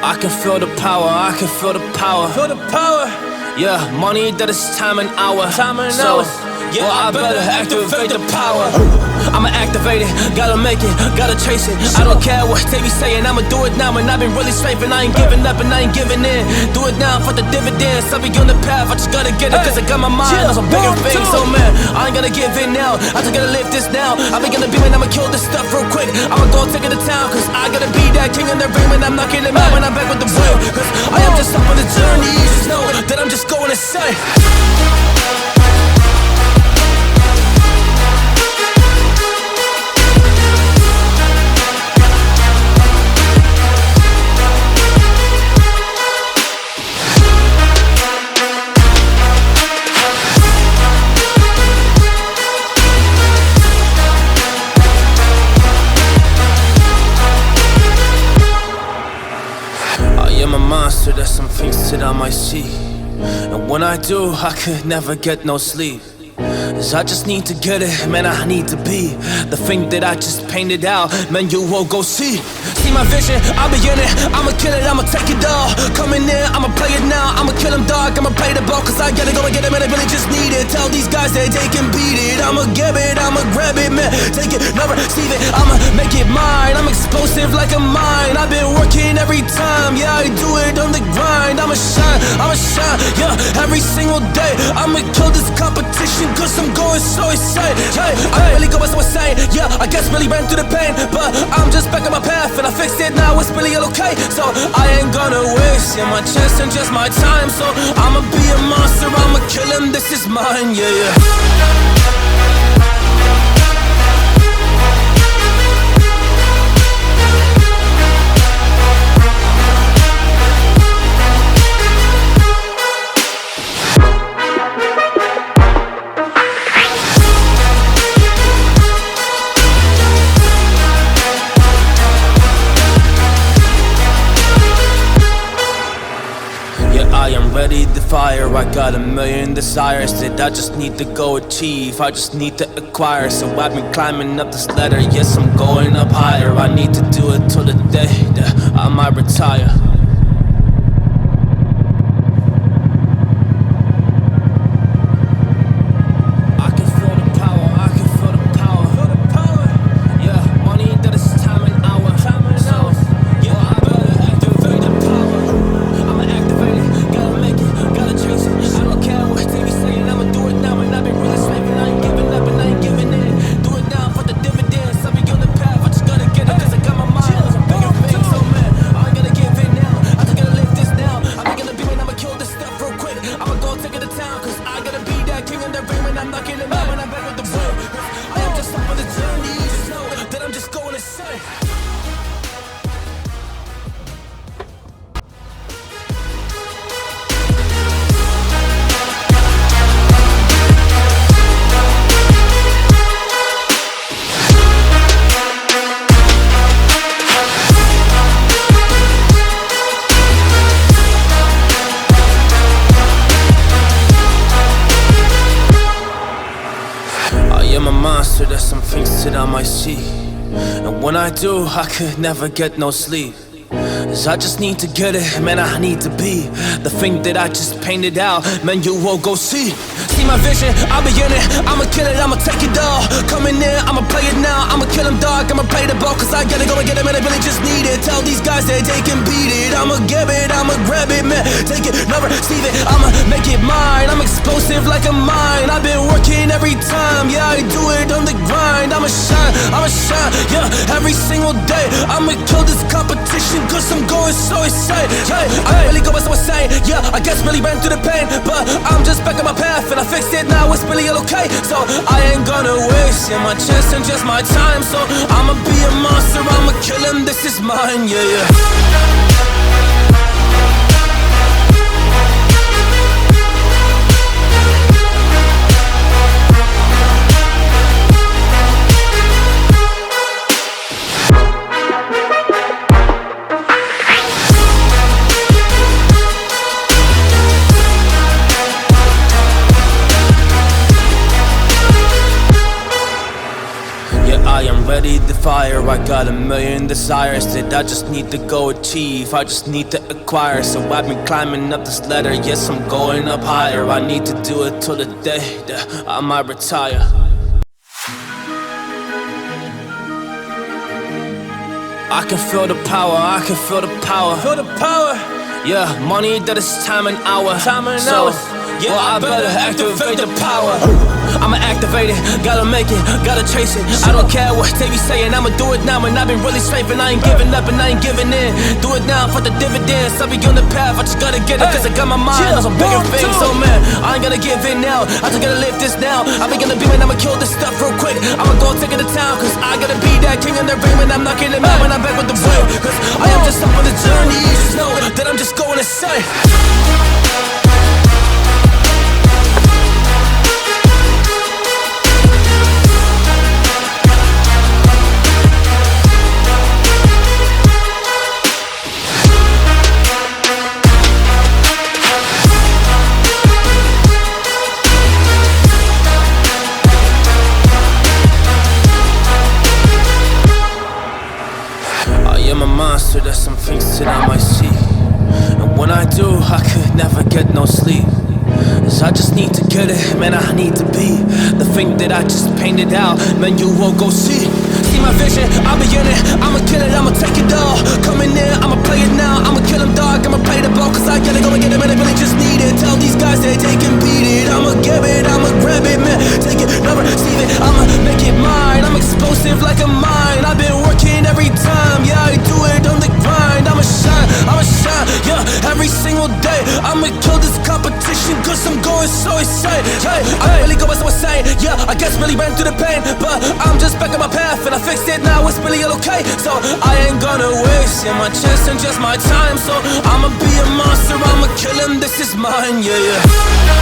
I can feel the power, I can feel the power. Feel the power. Yeah, money that is time and hour. Time and hours. Yeah, well, I better activate the power. I'ma activate it, gotta make it, gotta chase it. I don't care what they be saying, I'ma do it now. And I've been really strafing, I ain't giving up and I ain't giving in. Do it now for the dividends, I'll be on the path, I just gotta get it. Cause I got my mind on some bigger things. So man, I ain't gonna give in now, I just gotta live this now. I be gonna be when I'ma kill this stuff real quick. I'ma go take it to town, cause I gotta be that king in the ring. When I'm knocking it out, when I'm back with the blame. Cause I am just up on the journey, you just know that I'm just going insane. I'm a monster, there's some things that I might see. And when I do, I could never get no sleep. Cause I just need to get it, man, I need to be the thing that I just painted out, man, you will go see. See my vision, I'll be in it, I'ma kill it, I'ma take it all. Coming in, I'ma play it now, I'ma kill him dog, I'ma play the ball. Cause I gotta go and get it, man, I really just need it. Tell these guys that they can beat it, I'ma give it, I'ma grab it, man. Take it, never receive it, I'ma make it mine. I'm explosive like a mine, I've been working every time. Yeah, I do it on the grind, I'ma shine, yeah, every single day. I'ma kill this competition cause I'm going so insane. Hey, I really go so insane. Yeah, I guess really ran through the pain, but I'm just back on my path and I fixed it now, it's really okay. So I ain't gonna waste my chance and just my time. So I'ma be a monster, I'ma kill him, this is mine, yeah, yeah. I am ready to fire, I got a million desires that I just need to go achieve, I just need to acquire. So I've been climbing up this ladder, yes I'm going up higher. I need to do it till the day that I might retire. I'm a monster, there's some things that I might see. And when I do, I could never get no sleep. Cause I just need to get it, man, I need to be the thing that I just painted out, man, you will go see. See my vision, I'll be in it, I'ma kill it, I'ma take it all. Coming in, I'ma play it now, I'ma kill him dog, I'ma play the ball. Cause I gotta go and get it, man, I really just need it. Tell these guys that they can beat it, I'ma give it, I'ma grab it, man. Take it, never receive it, I'ma make it mine. I'm explosive like a mine, I've been working every time. Yeah, I do it on the grind, I'ma shine, yeah, every single day. I'ma kill this competition cause I'm going so insane. Hey, I really go so insane. Yeah, I guess really ran through the pain, but I'm just back on my path and I fixed it now, it's really okay. So I ain't gonna waste my chance and just my time. So I'ma be a monster, I'ma kill him, this is mine, yeah, yeah. study the fire. I got a million desires that I just need to go achieve. I just need to acquire. So I've been climbing up this ladder. Yes, I'm going up higher. I need to do it till the day that I might retire. I can feel the power, I can feel the power. Feel the power. Yeah, money that is time and hour. Yeah, well, I better activate the power. I'ma activate it, gotta make it, gotta chase it. I don't care what they be saying, I'ma do it now. And I've been really slaving, I ain't giving up and I ain't giving in. Do it now for the dividends, I'll be on the path, I just gotta get it. Cause I got my mind on some bigger things. So man, I ain't gonna give in now, I just gotta live this now. I be gonna be when I'ma kill this stuff real quick. I'ma go take it to town, cause I gotta be that king in the ring. When I'm knocking it out, when I'm back with the real. Cause I am just up on the journey, you just know that I'm just going insane. I'm a monster, there's some things that I might see. And when I do, I could never get no sleep. Cause I just need to get it, man, I need to be the thing that I just painted out, man, you will go see. See my vision, I'll be in it, I'ma kill it, I'ma take it all. Coming in, I'ma play it now, I'ma kill him dog, I'ma play the ball. Cause I gotta go and get it, man, I really just need it. Tell these guys that they can beat it, I'ma give it, I'ma grab it, man. Take it, never receive it, I'ma make it mine. I'm explosive like a mine, I've been working every time. Yeah, I do it on the grind, I'ma shine, yeah, every single day. I'ma kill this competition cause I'm going so insane. Hey, I really go by so insane. Yeah, I guess really ran through the pain, but I'm just back on my path and I fixed it now, it's really all okay. So I ain't gonna waste my chance and just my time. So I'ma be a monster, I'ma kill him, this is mine, yeah, yeah.